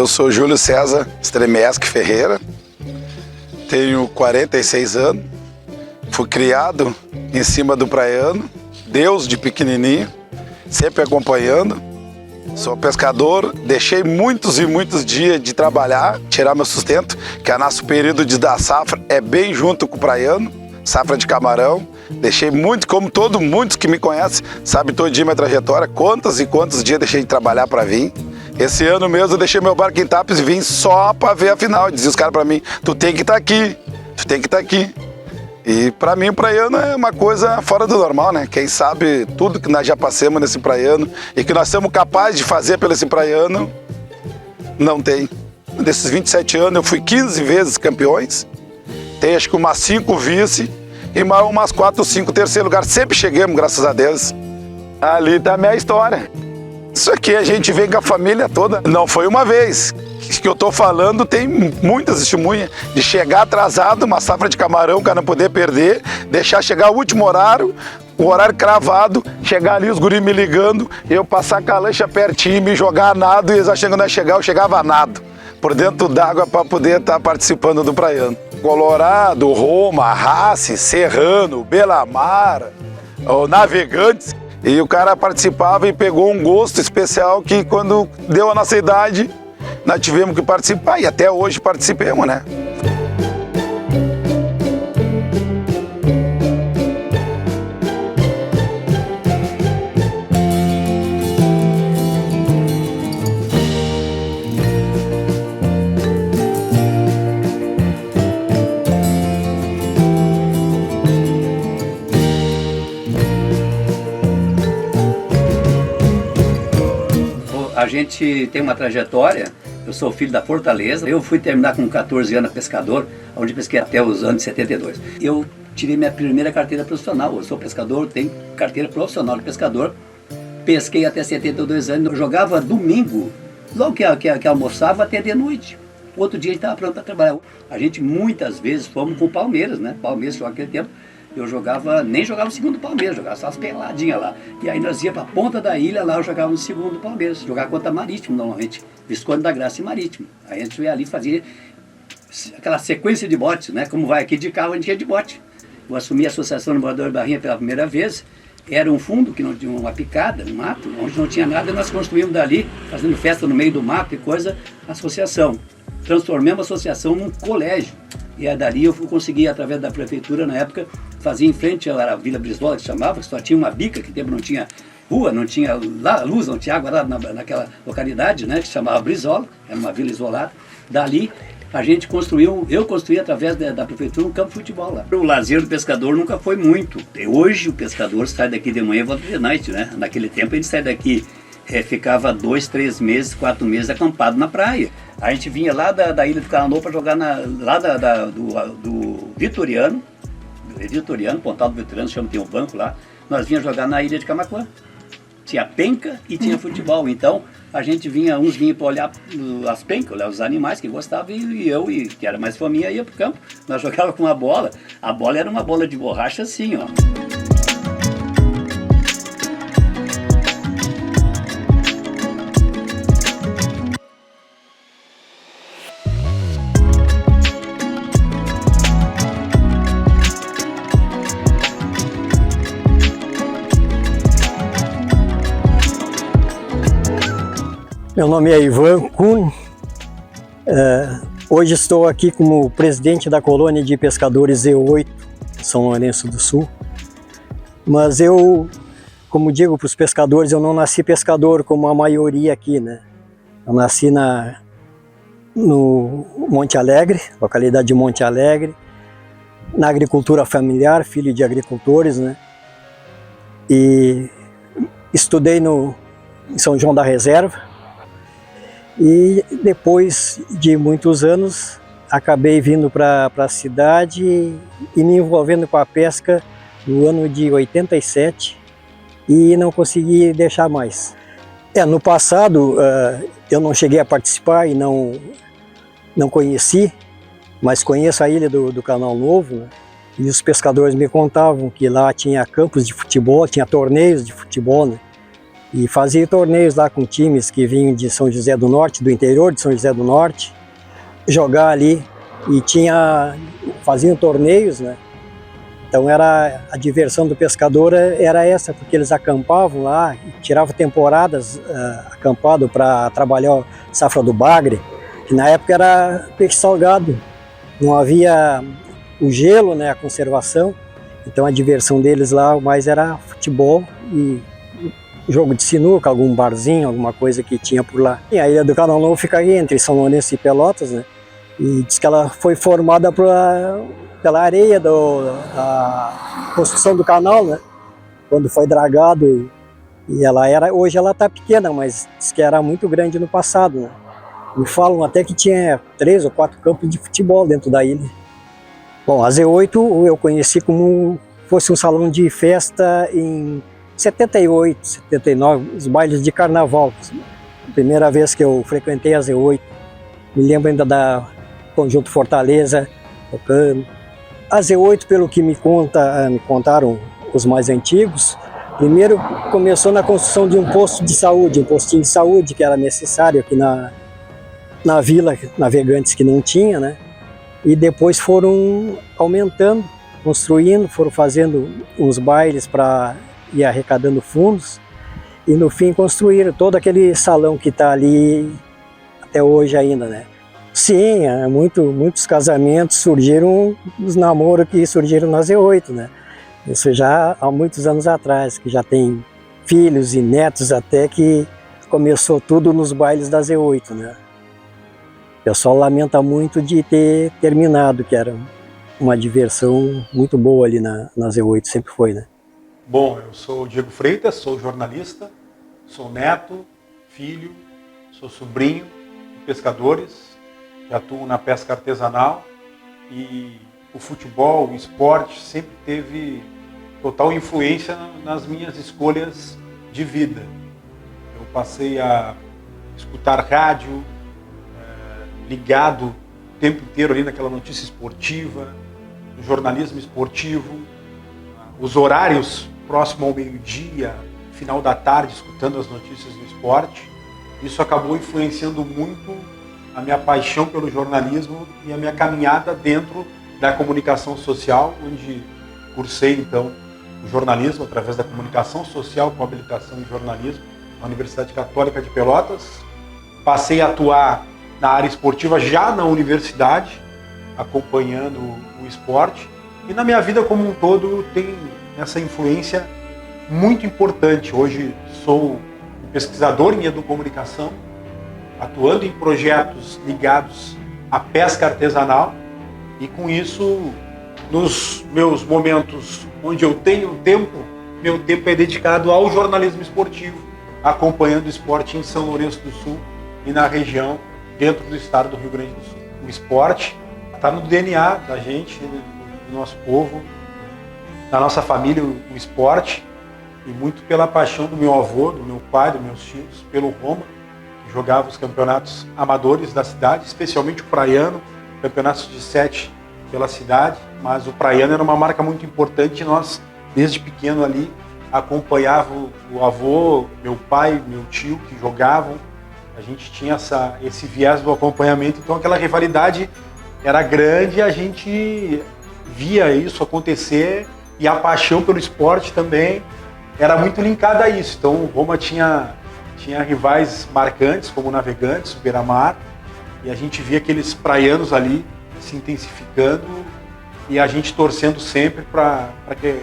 sou Júlio César Stremeschi Ferreira, tenho 46 anos, fui criado em cima do praiano, Deus de pequenininho, sempre acompanhando. Sou pescador, deixei muitos e muitos dias de trabalhar, tirar meu sustento, que o nosso período da safra é bem junto com o praiano, safra de camarão. Deixei muito, como muitos que me conhecem, sabe todinha minha trajetória, quantos e quantos dias deixei de trabalhar para vir. Esse ano mesmo eu deixei meu barco em Tapes e vim só para ver a final. Dizia os caras para mim, tu tem que estar aqui, tu tem que estar aqui. E para mim o praiano é uma coisa fora do normal, né? Quem sabe tudo que nós já passamos nesse praiano e que nós somos capazes de fazer pelo esse praiano, não tem. Desses 27 anos eu fui 15 vezes campeões, tenho acho que umas 5 vice e mais umas 4 ou 5 terceiro lugar. Sempre chegamos, graças a Deus. Ali está a minha história. Isso aqui a gente vem com a família toda. Não foi uma vez. Que eu estou falando, tem muitas testemunhas de chegar atrasado, uma safra de camarão, o cara não poder perder, deixar chegar o último horário, o horário cravado, chegar ali os guris me ligando, eu passar com a lancha pertinho, me jogar a nado, e eles achando que quando eu chegar, eu chegava a nado, por dentro d'água para poder estar participando do praiano. Colorado, Roma, Race, Serrano, Belamar, o Navegantes, e o cara participava e pegou um gosto especial que quando deu a nossa idade, nós tivemos que participar e até hoje participamos, né? A gente tem uma trajetória, eu sou filho da Fortaleza, eu fui terminar com 14 anos pescador, onde pesquei até os anos 72. Eu tirei minha primeira carteira profissional, eu sou pescador, tenho carteira profissional de pescador, pesquei até 72 anos, eu jogava domingo, logo que almoçava até de noite. Outro dia a gente estava pronto para trabalhar. A gente muitas vezes fomos com o Palmeiras, né? Palmeiras, naquele tempo, eu nem jogava no segundo Palmeiras, jogava só as peladinhas lá. E aí nós ia para a ponta da ilha, lá eu jogava no segundo Palmeiras, jogava contra Marítimo normalmente, Visconde da Graça e Marítimo. Aí a gente ia ali fazer aquela sequência de botes, né? Como vai aqui de carro, a gente ia de bote. Eu assumi a Associação do Morador de Barrinha pela primeira vez, era um fundo que não tinha uma picada, um mato, onde não tinha nada, nós construímos dali, fazendo festa no meio do mato e coisa, a associação. Transformamos a associação num colégio. E aí dali eu consegui, através da prefeitura, na época, fazer em frente à Vila Brizola, que chamava, que só tinha uma bica, que tempo não tinha rua, não tinha luz, não tinha água lá naquela localidade, né, que se chamava Brizola, era uma vila isolada. Dali a gente construiu, eu construí através da prefeitura um campo de futebol lá. O lazer do pescador nunca foi muito. Hoje o pescador sai daqui de manhã e volta de noite, né? Naquele tempo a gente sai daqui, ficava 2, 3 meses, 4 meses acampado na praia. A gente vinha lá da Ilha do Caranô para jogar lá do Vitoriano, Pontal do Vitoriano, tem um banco lá. Nós vinha jogar na Ilha de Camaquã. Tinha penca e tinha futebol. Então a gente uns vinham para olhar as pencas, olhar os animais que gostavam, e eu, que era mais fominha, ia para o campo. Nós jogávamos com uma bola. A bola era uma bola de borracha assim, ó. Meu nome é Ivan Kuhn, hoje estou aqui como presidente da colônia de pescadores E8, São Lourenço do Sul. Mas eu, como digo para os pescadores, eu não nasci pescador como a maioria aqui, né? Eu nasci no Monte Alegre, localidade de Monte Alegre, na agricultura familiar, filho de agricultores, né? E estudei em São João da Reserva. E depois de muitos anos, acabei vindo para a cidade e me envolvendo com a pesca no ano de 87 e não consegui deixar mais. No passado eu não cheguei a participar e não conheci, mas conheço a ilha do Canal Novo, né? E os pescadores me contavam que lá tinha campos de futebol, tinha torneios de futebol, né? E fazia torneios lá com times que vinham de São José do Norte, do interior de São José do Norte, jogar ali. E faziam torneios, né? Então a diversão do pescador era essa, porque eles acampavam lá, tiravam temporadas acampado para trabalhar a safra do bagre, que na época era peixe salgado, não havia o gelo, né, a conservação, então a diversão deles lá mais era futebol e jogo de sinuca, algum barzinho, alguma coisa que tinha por lá. E a Ilha do Canal Novo fica aí entre São Lourenço e Pelotas, né? E diz que ela foi formada pela areia da construção do canal, né? Quando foi dragado, e hoje ela está pequena, mas diz que era muito grande no passado, né? Me falam até que tinha 3 ou 4 campos de futebol dentro da ilha. Bom, a Z8 eu conheci como fosse um salão de festa em 78, 79, os bailes de carnaval. Primeira vez que eu frequentei a Z8, me lembro ainda da Conjunto Fortaleza tocando. A Z8, pelo que me contaram os mais antigos, primeiro começou na construção de um posto de saúde, um postinho de saúde que era necessário aqui na vila, Navegantes que não tinha, né? E depois foram aumentando, construindo, foram fazendo uns bailes para ir arrecadando fundos e no fim construíram todo aquele salão que está ali até hoje ainda, né? Sim, muitos casamentos surgiram, os namoros que surgiram na Z8, né? Isso já há muitos anos atrás, que já tem filhos e netos até que começou tudo nos bailes da Z8, né? O pessoal lamenta muito de ter terminado, que era uma diversão muito boa ali na Z8, sempre foi, né? Bom, eu sou o Diego Freitas, sou jornalista, sou neto, filho, sou sobrinho de pescadores, que atuam na pesca artesanal e o futebol, o esporte sempre teve total influência nas minhas escolhas de vida. Eu passei a escutar rádio, ligado o tempo inteiro ali naquela notícia esportiva, no jornalismo esportivo, os horários próximo ao meio-dia, final da tarde, escutando as notícias do esporte. Isso acabou influenciando muito a minha paixão pelo jornalismo e a minha caminhada dentro da comunicação social, onde cursei então o jornalismo através da comunicação social com habilitação em jornalismo na Universidade Católica de Pelotas. Passei a atuar na área esportiva já na universidade, acompanhando o esporte. E na minha vida como um todo tem essa influência muito importante. Hoje sou um pesquisador em educomunicação, atuando em projetos ligados à pesca artesanal e com isso, nos meus momentos onde eu tenho tempo, meu tempo é dedicado ao jornalismo esportivo, acompanhando o esporte em São Lourenço do Sul e na região dentro do estado do Rio Grande do Sul. O esporte está no DNA da gente, do nosso povo, da nossa família, o esporte, e muito pela paixão do meu avô, do meu pai, dos meus tios, pelo Roma, que jogava os campeonatos amadores da cidade, especialmente o praiano, campeonatos de 7 pela cidade, mas o praiano era uma marca muito importante e nós, desde pequeno ali, acompanhava o avô, meu pai, meu tio, que jogavam. A gente tinha esse viés do acompanhamento, então aquela rivalidade era grande e a gente via isso acontecer e a paixão pelo esporte também era muito linkada a isso. Então o Roma tinha rivais marcantes como o Navegantes, o Beira-Mar, e a gente via aqueles praianos ali se intensificando e a gente torcendo sempre para que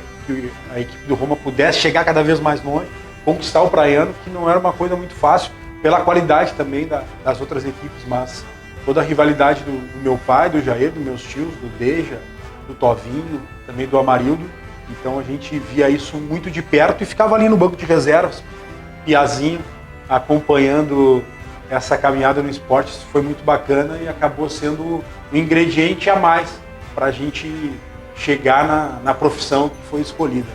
a equipe do Roma pudesse chegar cada vez mais longe, conquistar o praiano, que não era uma coisa muito fácil, pela qualidade também das outras equipes, mas toda a rivalidade do meu pai, do Jair, dos meus tios, do Deja, do Tovinho, também do Amarildo. Então a gente via isso muito de perto e ficava ali no banco de reservas, piazinho, acompanhando essa caminhada no esporte. Isso foi muito bacana e acabou sendo um ingrediente a mais para a gente chegar na profissão que foi escolhida.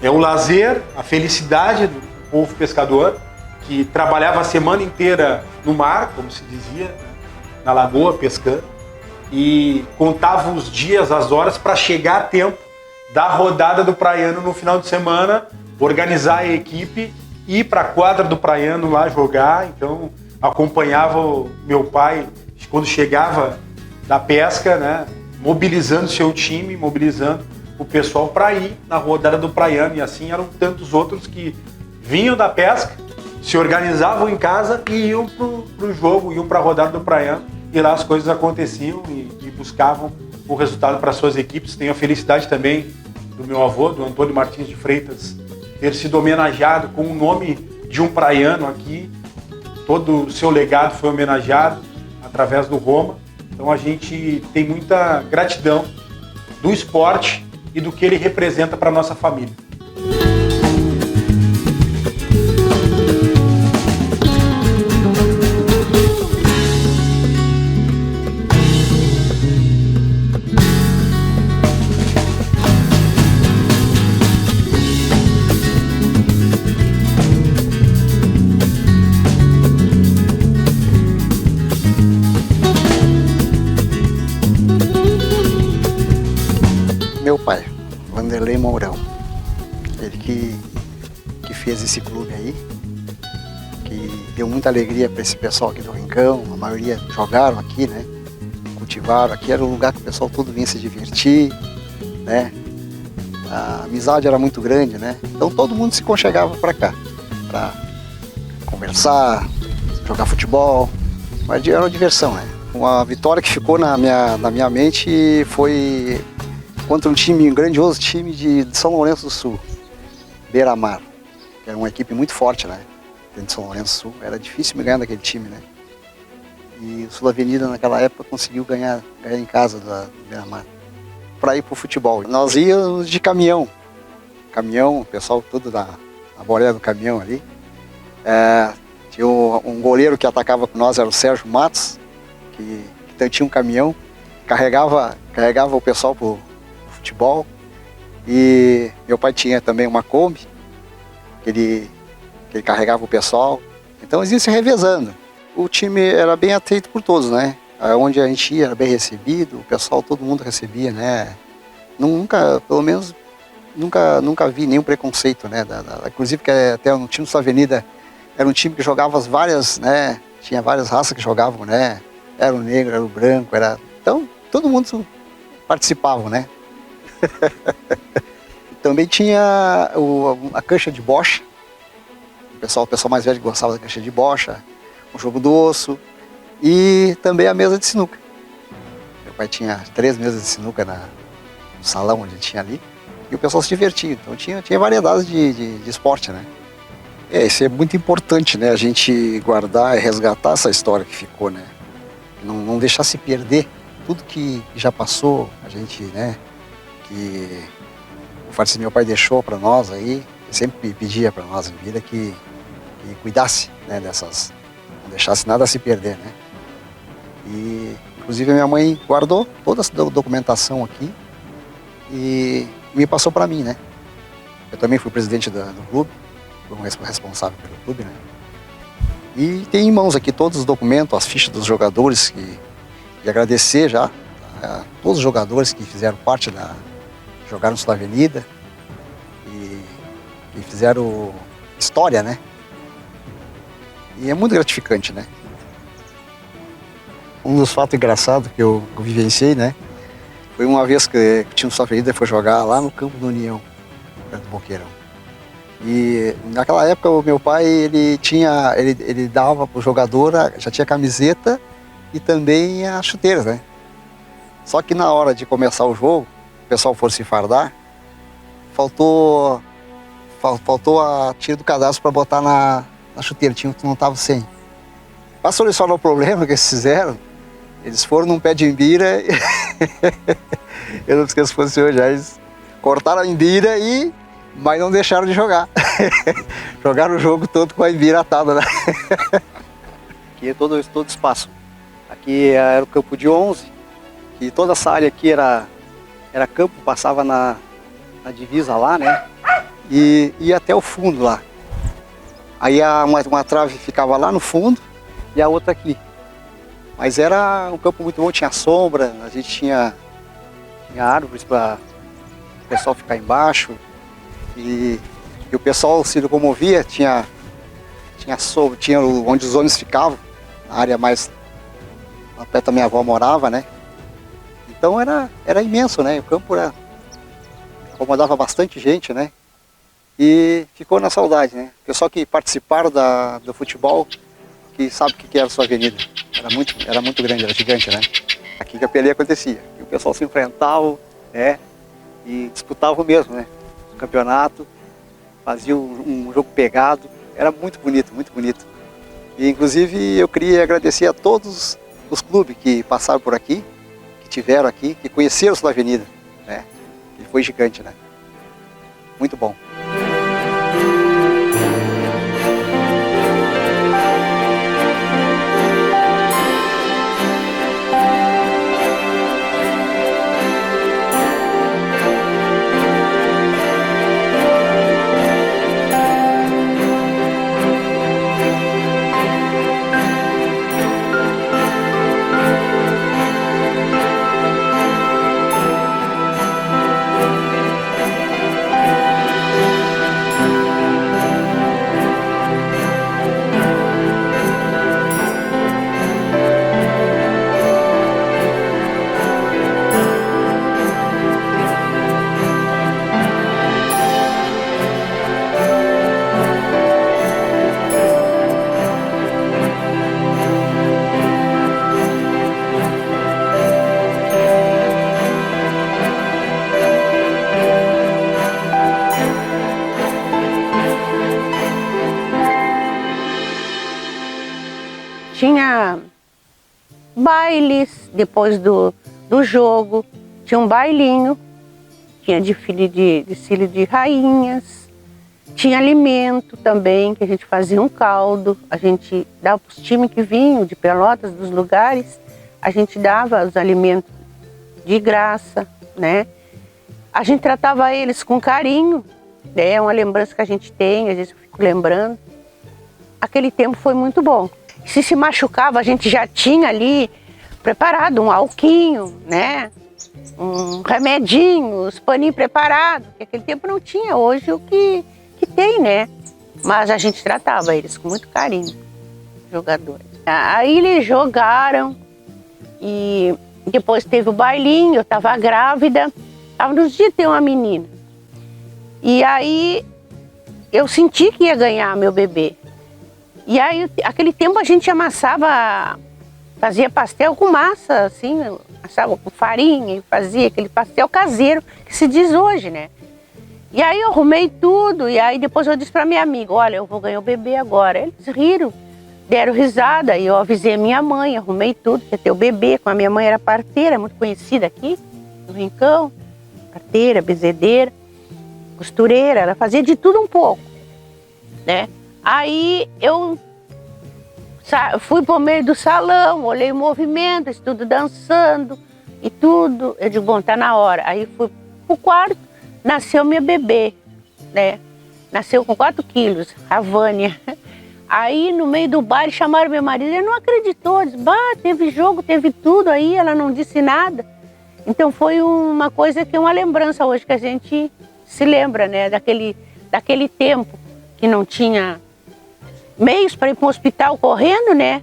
É o lazer, a felicidade do povo pescador, que trabalhava a semana inteira no mar, como se dizia, na lagoa, pescando, e contava os dias, as horas, para chegar a tempo da rodada do praiano no final de semana, organizar a equipe ir para a quadra do Praiano lá jogar. Então acompanhava o meu pai quando chegava da pesca, né, mobilizando seu time, mobilizando o pessoal para ir na rodada do Praiano. E assim eram tantos outros que vinham da pesca, se organizavam em casa e iam pro jogo, iam para a rodada do Praiano. E lá as coisas aconteciam e buscavam o resultado para suas equipes. Tenho a felicidade também do meu avô, do Antônio Martins de Freitas, ter sido homenageado com o nome de um praiano aqui. Todo o seu legado foi homenageado através do Roma. Então a gente tem muita gratidão do esporte e do que ele representa para a nossa família. Meu pai, Vanderlei Mourão, ele que fez esse clube aí, que deu muita alegria para esse pessoal aqui do Rincão. A maioria jogaram aqui, né? Cultivaram aqui, era um lugar que o pessoal todo vinha se divertir, né? A amizade era muito grande, né? Então todo mundo se conchegava para cá, para conversar, jogar futebol, mas era uma diversão, né? Uma vitória que ficou na minha mente foi contra um grandioso time de São Lourenço do Sul, Beira-Mar, que era uma equipe muito forte, né? Dentro de São Lourenço do Sul, era difícil me ganhar daquele time, né? E o Sul Avenida naquela época conseguiu ganhar em casa do Beira-Mar para ir pro futebol. Nós íamos de caminhão, o pessoal todo na borda do caminhão ali. Tinha um goleiro que atacava com nós, era o Sérgio Matos, que tinha um caminhão, carregava o pessoal pro futebol. E meu pai tinha também uma Kombi que ele carregava o pessoal. Então eles iam se revezando. O time era bem aceito por todos, né? Onde a gente ia era bem recebido, o pessoal, todo mundo recebia, né? Pelo menos nunca vi nenhum preconceito, né? Inclusive que até no time da Avenida era um time que jogava várias, né? Tinha várias raças que jogavam, né? Era o negro, era o branco, então todo mundo participava, né? Também tinha a cancha de bocha. O pessoal mais velho gostava da cancha de bocha, o jogo do osso e também a mesa de sinuca. Meu pai tinha 3 mesas de sinuca no salão onde tinha ali e o pessoal se divertia. Então tinha variedade de esporte, né? Isso é muito importante, né? A gente guardar e resgatar essa história que ficou, né? Não deixar se perder tudo que já passou, a gente, né? Que o falecido meu pai deixou para nós aí, sempre pedia para nós em vida que cuidasse, né, dessas, não deixasse nada se perder, né? E inclusive a minha mãe guardou toda essa documentação aqui e me passou para mim, né? Eu também fui presidente do clube, fui um responsável pelo clube, né? E tem em mãos aqui todos os documentos, as fichas dos jogadores e agradecer já a todos os jogadores que fizeram parte jogaram no Sul Avenida e fizeram história, né? E é muito gratificante, né? Um dos fatos engraçados que eu vivenciei, né? Foi uma vez que o time do Sul Avenida foi jogar lá no campo do União, perto do Boqueirão. E naquela época o meu pai, ele dava pro jogador, já tinha camiseta e também as chuteiras, né? Só que na hora de começar o jogo, o pessoal for se fardar, faltou a tira do cadastro para botar na chuteira, não estava sem. Para solucionar o problema que eles fizeram, eles foram num pé de imbira, eu não esqueço se fosse hoje, eles cortaram a imbira mas não deixaram de jogar. Jogaram o jogo todo com a imbira atada, né? Aqui é todo espaço. Aqui era o campo de 11, e toda essa área aqui era campo, passava na divisa lá, né? E ia até o fundo lá. Aí uma trave ficava lá no fundo e a outra aqui. Mas era um campo muito bom, tinha sombra, a gente tinha árvores para o pessoal ficar embaixo. E o pessoal se locomovia, tinha tinha onde os ônibus ficavam, a área mais perto da minha avó morava, né? Então era imenso, né? O campo acomodava bastante gente, né? E ficou na saudade, né? O pessoal que participaram do futebol, que sabe o que era a sua avenida. Era muito grande, era gigante, né? Aqui que a peleia acontecia. E o pessoal se enfrentava, né? E disputavam mesmo, né? O campeonato, fazia um jogo pegado. Era muito bonito, muito bonito. E inclusive eu queria agradecer a todos os clubes que passaram por aqui, que tiveram aqui, que conheceram a sua avenida, né? E foi gigante, né? Muito bom. Tinha bailes depois do jogo, tinha um bailinho, tinha desfile de rainhas, tinha alimento também, que a gente fazia um caldo, a gente dava para os times que vinham de Pelotas, dos lugares, a gente dava os alimentos de graça, né? A gente tratava eles com carinho, né? É uma lembrança que a gente tem, às vezes eu fico lembrando. Aquele tempo foi muito bom. Se machucava, a gente já tinha ali preparado um alquinho, né? Um remedinho, os paninhos preparados, que aquele tempo não tinha, hoje o que tem, né? Mas a gente tratava eles com muito carinho, jogadores. Aí eles jogaram e depois teve o bailinho, eu estava grávida, estava nos dias de ter uma menina. E aí eu senti que ia ganhar meu bebê. E aí, aquele tempo a gente amassava, fazia pastel com massa, assim, assava com farinha e fazia aquele pastel caseiro que se diz hoje, né? E aí eu arrumei tudo e aí depois eu disse para minha amiga, olha, eu vou ganhar o bebê agora. Eles riram, deram risada e eu avisei a minha mãe, arrumei tudo, que ia ter o bebê, com a minha mãe era parteira, muito conhecida aqui, no Rincão, parteira, bezedeira, costureira, ela fazia de tudo um pouco, né? Aí eu fui para o meio do salão, olhei o movimento, isso tudo dançando e tudo. Eu digo, bom, tá na hora. Aí fui pro quarto, nasceu minha bebê, né? Nasceu com 4 quilos, a Vânia. Aí no meio do baile chamaram meu marido, ele não acreditou, disse, bah, teve jogo, teve tudo aí, ela não disse nada. Então foi uma coisa que é uma lembrança hoje que a gente se lembra, né? Daquele tempo que não tinha meios para ir para o hospital correndo, né?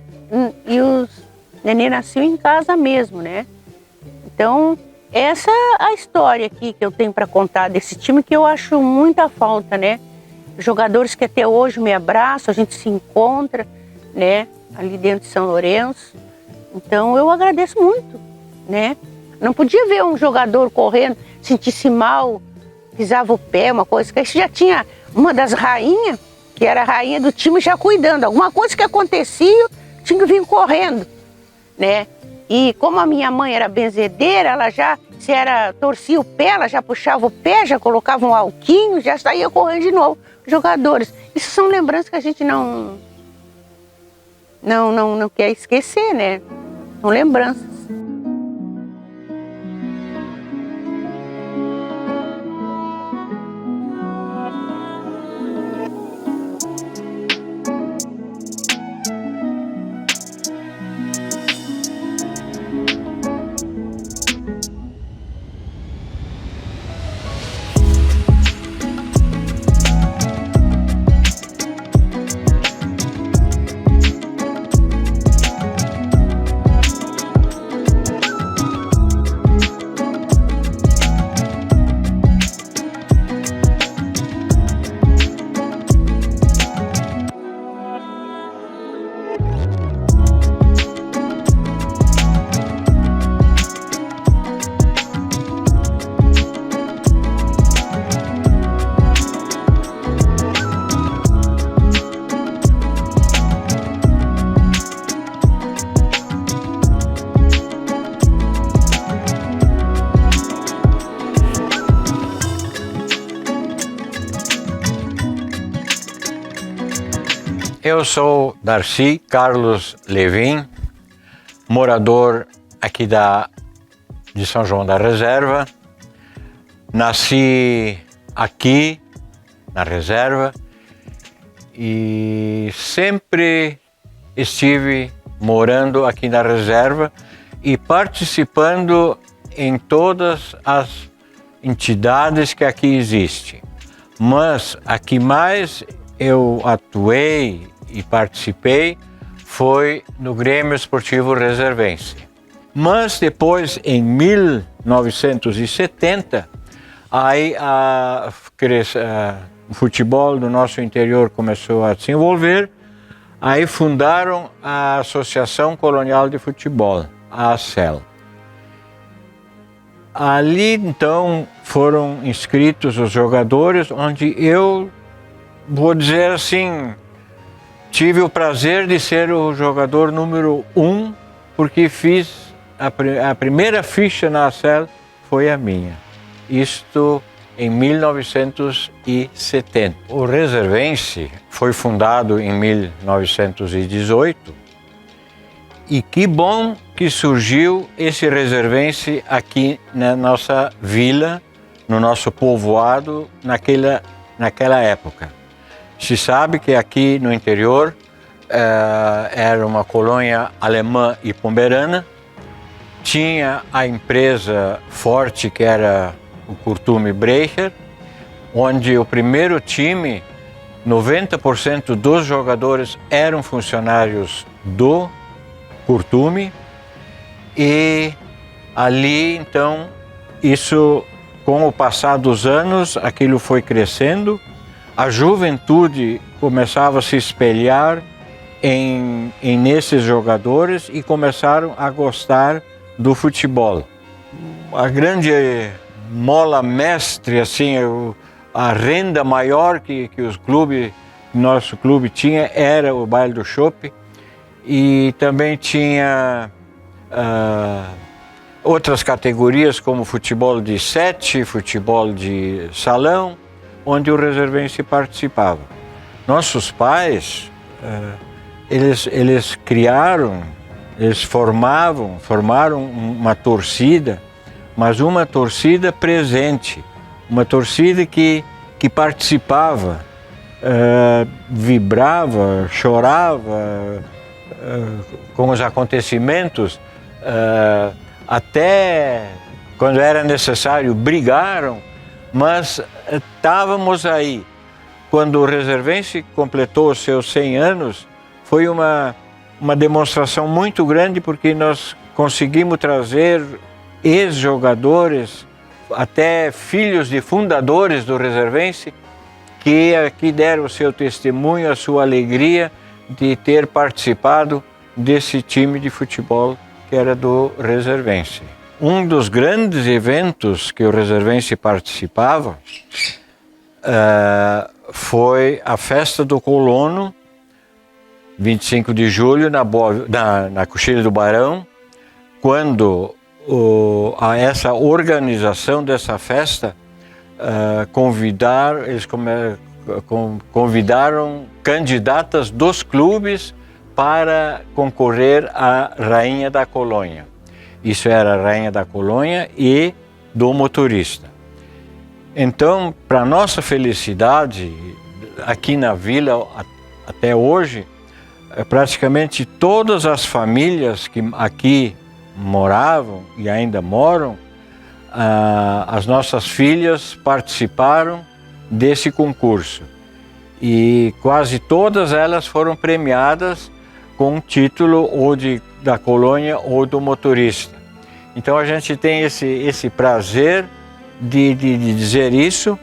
E os neném nasceu em casa mesmo, né? Então, essa é a história aqui que eu tenho para contar desse time que eu acho muita falta, né? Jogadores que até hoje me abraçam, a gente se encontra, né? Ali dentro de São Lourenço. Então, eu agradeço muito, né? Não podia ver um jogador correndo, sentir-se mal, pisava o pé, uma coisa que já tinha uma das rainhas, que era a rainha do time, já cuidando. Alguma coisa que acontecia, tinha que vir correndo, né? E como a minha mãe era benzedeira, ela já, torcia o pé, ela já puxava o pé, já colocava um alquinho, já saía correndo de novo. Jogadores. Isso são lembranças que a gente não quer esquecer, né? São lembranças. Eu sou Darcy Carlos Levin, morador aqui de São João da Reserva. Nasci aqui na Reserva e sempre estive morando aqui na Reserva e participando em todas as entidades que aqui existem. Mas a que mais eu atuei e participei foi no Grêmio Esportivo Reservense. Mas depois, em 1970, aí o futebol do nosso interior começou a se desenvolver. Aí fundaram a Associação Colonial de Futebol, a ACEL. Ali, então, foram inscritos os jogadores, onde eu, vou dizer assim, tive o prazer de ser o jogador número 1, porque fiz a primeira ficha na ACEL foi a minha. Isto em 1970. O Reservense foi fundado em 1918 e que bom que surgiu esse Reservense aqui na nossa vila, no nosso povoado, naquela época. Se sabe que aqui no interior era uma colônia alemã e pomerana, tinha a empresa forte que era o Curtume Brecher, onde o primeiro time, 90% dos jogadores eram funcionários do Curtume, e ali então, isso com o passar dos anos, aquilo foi crescendo, a juventude começava a se espelhar nesses jogadores e começaram a gostar do futebol. A grande mola mestre, assim, a renda maior que nosso clube tinha era o baile do chopp, e também tinha outras categorias como futebol de 7, futebol de salão, onde o reservense participava. Nossos pais, eles formaram uma torcida, mas uma torcida presente, uma torcida que participava, vibrava, chorava com os acontecimentos, até quando era necessário brigaram, mas estávamos aí. Quando o Reservense completou os seus 100 anos, foi uma demonstração muito grande, porque nós conseguimos trazer ex-jogadores, até filhos de fundadores do Reservense, que aqui deram o seu testemunho, a sua alegria de ter participado desse time de futebol que era do Reservense. Um dos grandes eventos que o Reservense participava foi a Festa do Colono, 25 de julho, na Coxilha do Barão, quando essa organização dessa festa convidaram candidatas dos clubes para concorrer à Rainha da Colônia. Isso era a Rainha da Colônia e do motorista. Então, para nossa felicidade, aqui na vila, até hoje, praticamente todas as famílias que aqui moravam e ainda moram, as nossas filhas participaram desse concurso. E quase todas elas foram premiadas com um título ou da colônia ou do motorista. Então a gente tem esse prazer de dizer isso,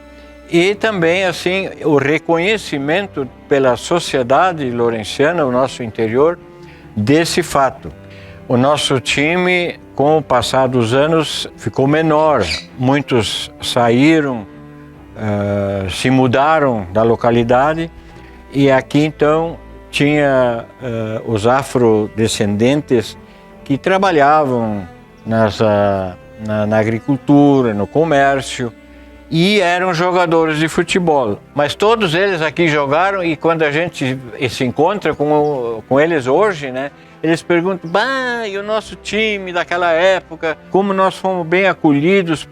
e também assim o reconhecimento pela sociedade lourenciana, o nosso interior, desse fato. O nosso time, com o passar dos anos, ficou menor. Muitos saíram, se mudaram da localidade, e aqui então tinha os afrodescendentes que trabalhavam na agricultura, no comércio, e eram jogadores de futebol. Mas todos eles aqui jogaram, e quando a gente se encontra com eles hoje, né, eles perguntam: bah, e o nosso time daquela época, como nós fomos bem acolhidos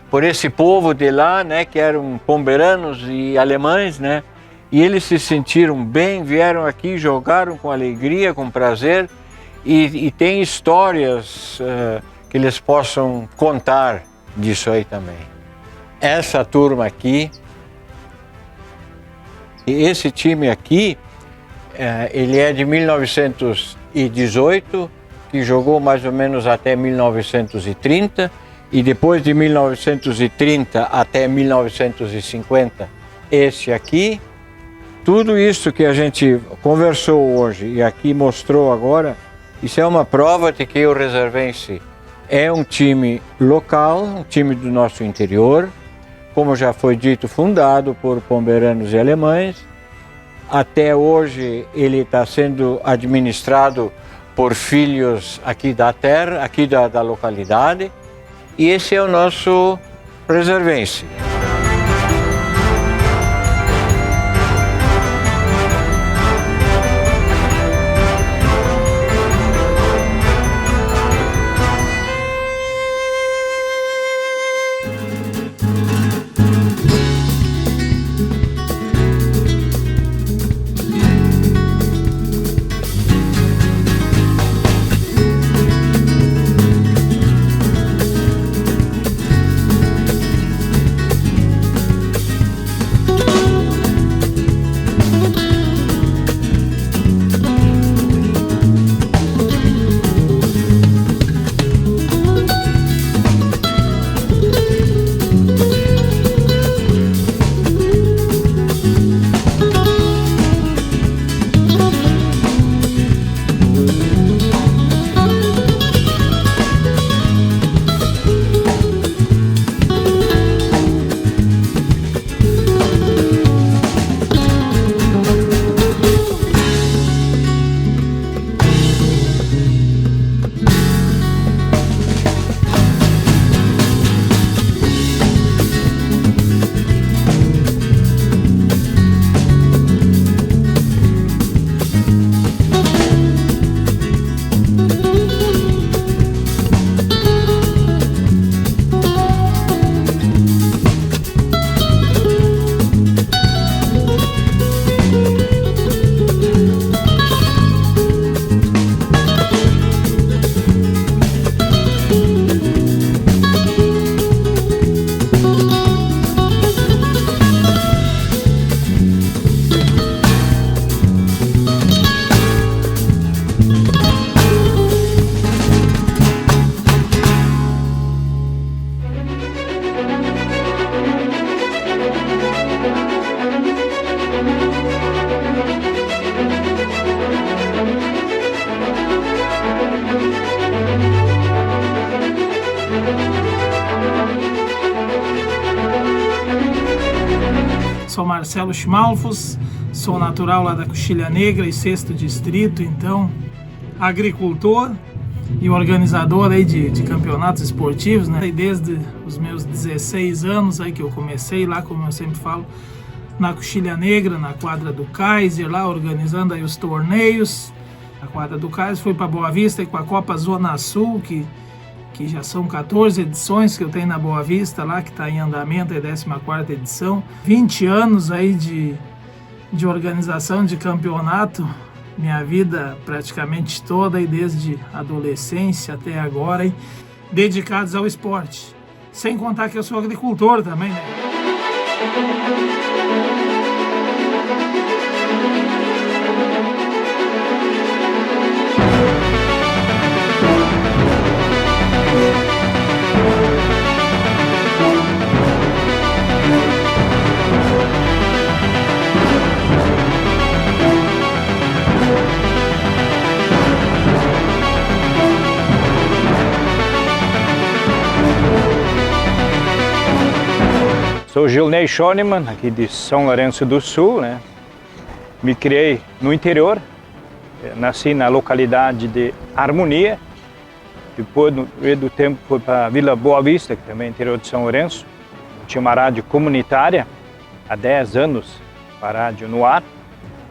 por esse povo de lá, né, que eram pomberanos e alemães, né, e eles se sentiram bem, vieram aqui, jogaram com alegria, com prazer, e tem histórias que eles possam contar disso aí também. Essa turma aqui, esse time aqui, ele é de 1918, que jogou mais ou menos até 1930, e depois de 1930 até 1950, esse aqui. Tudo isso que a gente conversou hoje e aqui mostrou agora, isso é uma prova de que o Reservense é um time local, um time do nosso interior, como já foi dito, fundado por pomberanos e alemães. Até hoje ele está sendo administrado por filhos aqui da terra, aqui da localidade, e esse é o nosso Reservense. Sou Marcelo Schmalfus, sou natural lá da Coxilha Negra e 6º Distrito, então agricultor e organizador aí de campeonatos esportivos, né? E desde os meus 16 anos aí que eu comecei lá, como eu sempre falo, na Coxilha Negra, na quadra do Kaiser, lá organizando aí os torneios. A quadra do Kaiser foi para Boa Vista e com a Copa Zona Sul, que já são 14 edições que eu tenho na Boa Vista lá, que está em andamento, é a 14ª edição. 20 anos aí de organização de campeonato, minha vida praticamente toda, e desde adolescência até agora, dedicados ao esporte. Sem contar que eu sou agricultor também, né? Sou Gilney Schonemann, aqui de São Lourenço do Sul, né? Me criei no interior, nasci na localidade de Harmonia, depois, no meio do tempo, fui para a Vila Boa Vista, que também é interior de São Lourenço, tinha uma rádio comunitária há 10 anos, a rádio no ar.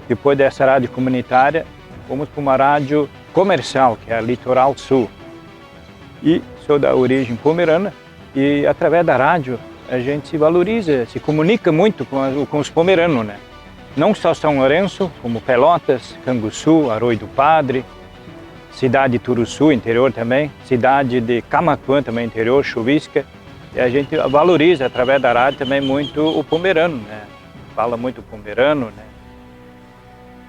Depois dessa rádio comunitária, fomos para uma rádio comercial, que é a Litoral Sul. E sou da origem pomerana e através da rádio a gente se valoriza, se comunica muito com os pomeranos, né? Não só São Lourenço, como Pelotas, Canguçu, Arroio do Padre, cidade de Turuçu, interior também, cidade de Camaquã, também interior, Chuvisca. E a gente valoriza através da rádio também muito o pomerano, né? Fala muito o pomerano, né?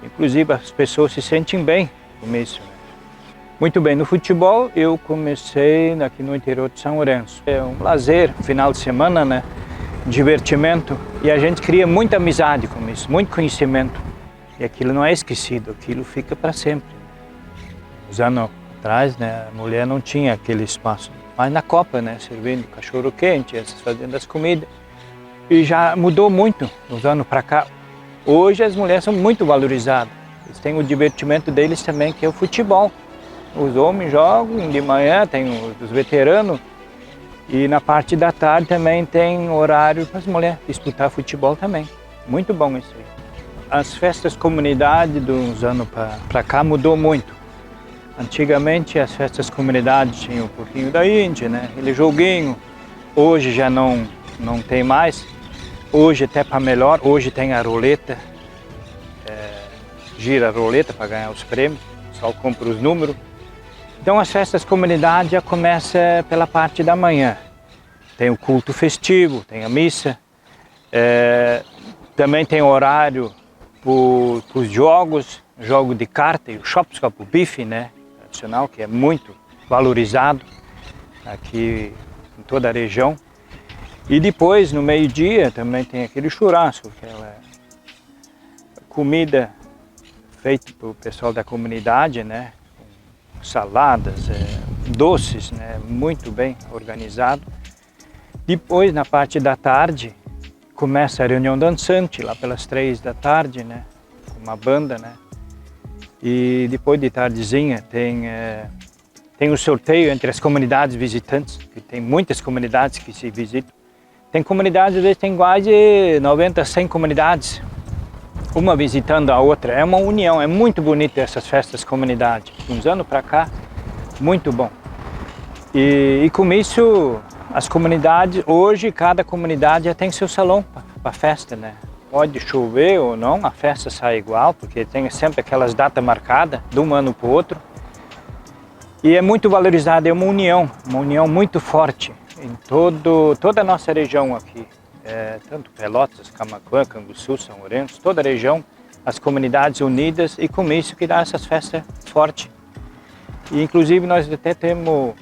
Inclusive as pessoas se sentem bem com isso, né? Muito bem, no futebol eu comecei aqui no interior de São Lourenço. É um lazer, final de semana, né? Divertimento, e a gente cria muita amizade com isso, muito conhecimento. E aquilo não é esquecido, aquilo fica para sempre. Uns anos atrás, né, a mulher não tinha aquele espaço. Mas na Copa, né, servindo cachorro quente, fazendo as comidas. E já mudou muito uns anos para cá. Hoje as mulheres são muito valorizadas. Eles têm o divertimento deles também, que é o futebol. Os homens jogam de manhã, tem os veteranos. E na parte da tarde também tem horário para as mulheres disputar futebol também. Muito bom isso aí. As festas comunidade de uns anos para cá mudou muito. Antigamente as festas comunidade tinham um pouquinho da Índia, né? Aquele joguinho. Hoje já não tem mais. Hoje até para melhor, hoje tem a roleta. Gira a roleta para ganhar os prêmios, só compra os números. Então as festas comunidade já começam pela parte da manhã. Tem o culto festivo, tem a missa. Também tem horário para os jogos, jogo de carta e o Shopskop, o bife, né, tradicional, que é muito valorizado aqui em toda a região. E depois, no meio-dia, também tem aquele churrasco, aquela comida feita pelo pessoal da comunidade, né? Saladas, doces, né? Muito bem organizado. Depois, na parte da tarde, começa a reunião dançante, lá pelas 3 da tarde, né? Com uma banda, né? E depois de tardezinha tem o sorteio entre as comunidades visitantes, que tem muitas comunidades que se visitam. Tem comunidades, às vezes tem quase 90, 100 comunidades, uma visitando a outra. É uma união, é muito bonito essas festas comunidade. Uns anos para cá, muito bom. E com isso, as comunidades, hoje cada comunidade já tem seu salão para festa, né? Pode chover ou não, a festa sai igual, porque tem sempre aquelas datas marcadas de um ano para o outro. E é muito valorizada, é uma união muito forte em toda a nossa região aqui. Tanto Pelotas, Camaquã, Canguçu, São Lourenço, toda a região, as comunidades unidas, e com isso que dá essas festas fortes. E inclusive nós até temos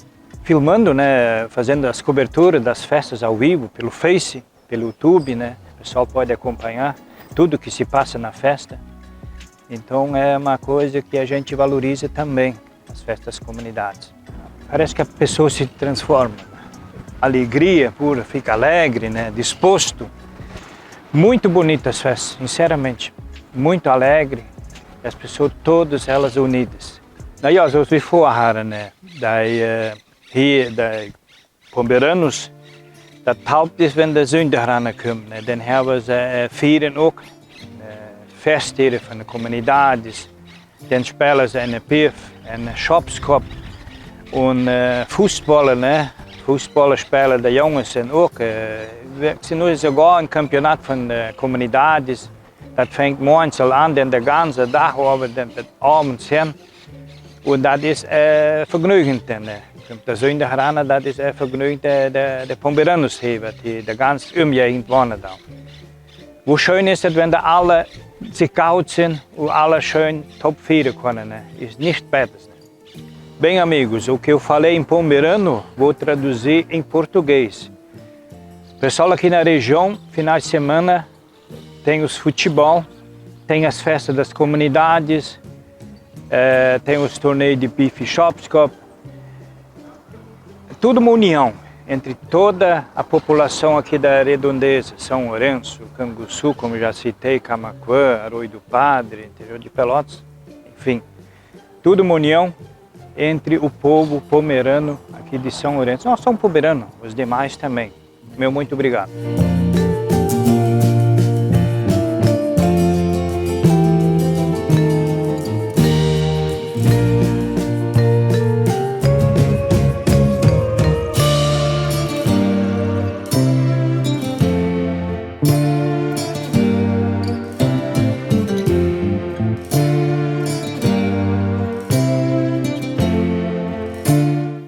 filmando, né, fazendo as coberturas das festas ao vivo, pelo Face, pelo YouTube, né, o pessoal pode acompanhar tudo que se passa na festa. Então é uma coisa que a gente valoriza também, as festas comunidades. Parece que a pessoa se transforma. Alegria pura, fica alegre, né? Disposto. Muito bonitas as festas, sinceramente. Muito alegre. As pessoas todas elas unidas. Daí, så vi får här, né? Daí pomeranos, dat hauptsächlich wenn der Sünderhranne kommt, né? Den här was firen ook fester van de comunidades. Den spelar sig en pif, en shopskop och fotboll, né? Fotbollspelare da jongens zijn ook. We zijn nu sogar een kampionaat van comunidades. Dat fängt morgens an, den ganze dag over den abends hin. Und das ist vergnügend. Der Sünderhranne, das ist vergnügend der Pomeranos hebben, die ganz umgehend wohnen da. Hoe schön ist es, wenn da alle sich koud sind und alle schön top vieren können. Ist nicht besser. Bem, amigos, o que eu falei em pomerano, vou traduzir em português. Pessoal aqui na região, finais de semana, tem os futebol, tem as festas das comunidades, tem os torneios de bife Shopskop. Tudo uma união entre toda a população aqui da redondeza, São Lourenço, Canguçu, como já citei, Camaquã, Arroio do Padre, interior de Pelotas, enfim. Tudo uma união entre o povo pomerano aqui de São Lourenço. Nós somos pomeranos, os demais também. Meu muito obrigado.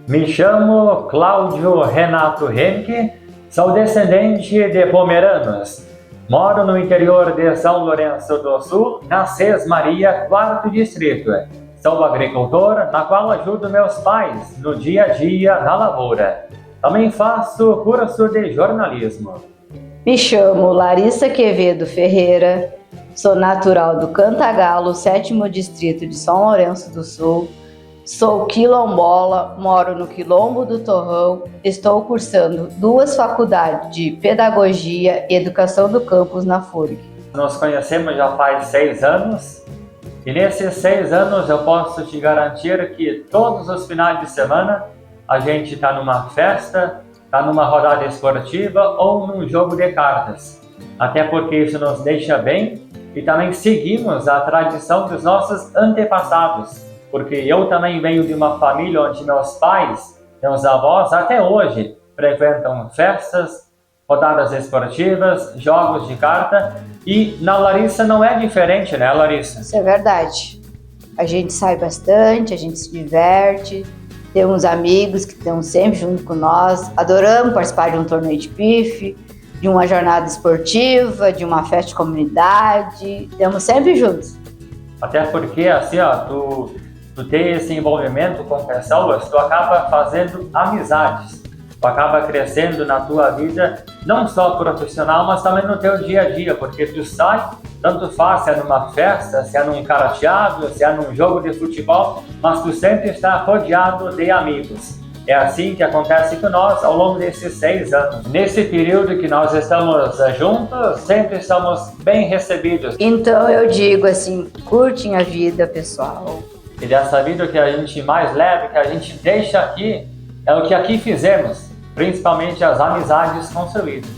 Me chamo Cláudio Renato Henke, sou descendente de pomeranos. Moro no interior de São Lourenço do Sul, na Sesmaria, 4º Distrito. Sou agricultor, na qual ajudo meus pais no dia a dia na lavoura. Também faço curso de jornalismo. Me chamo Larissa Quevedo Ferreira, sou natural do Cantagalo, 7º Distrito de São Lourenço do Sul. Sou quilombola, moro no Quilombo do Torrão, estou cursando 2 faculdades de Pedagogia e Educação do Campus na FURG. Nos conhecemos já faz 6 anos e nesses 6 anos eu posso te garantir que todos os finais de semana a gente está numa festa, está numa rodada esportiva ou num jogo de cartas. Até porque isso nos deixa bem e também seguimos a tradição dos nossos antepassados. Porque eu também venho de uma família onde meus pais, meus avós, até hoje, frequentam festas, rodadas esportivas, jogos de carta. E na Larissa não é diferente, né, Larissa? Isso é verdade. A gente sai bastante, a gente se diverte, temos amigos que estão sempre junto com nós, adoramos participar de um torneio de pife, de uma jornada esportiva, de uma festa de comunidade, estamos sempre juntos. Até porque, assim, ó, tu tem esse envolvimento com pessoas, tu acaba fazendo amizades, tu acaba crescendo na tua vida, não só profissional, mas também no teu dia a dia, porque tu sai, tanto faz se é numa festa, se é num karateado, se é num jogo de futebol, mas tu sempre está rodeado de amigos. É assim que acontece com nós ao longo desses 6 anos. Nesse período que nós estamos juntos, sempre estamos bem recebidos. Então eu digo assim, curtem a vida, pessoal. E dessa vida que a gente mais leva, que a gente deixa aqui, é o que aqui fizemos, principalmente as amizades construídas.